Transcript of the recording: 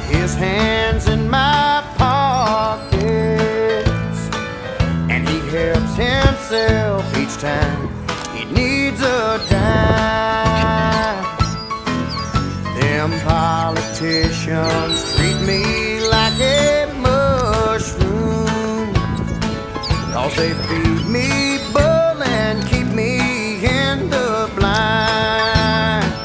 his hands in my pockets, and he helps himself each time he needs a dime. Them politicians treat me like a mushroom, 'cause they feel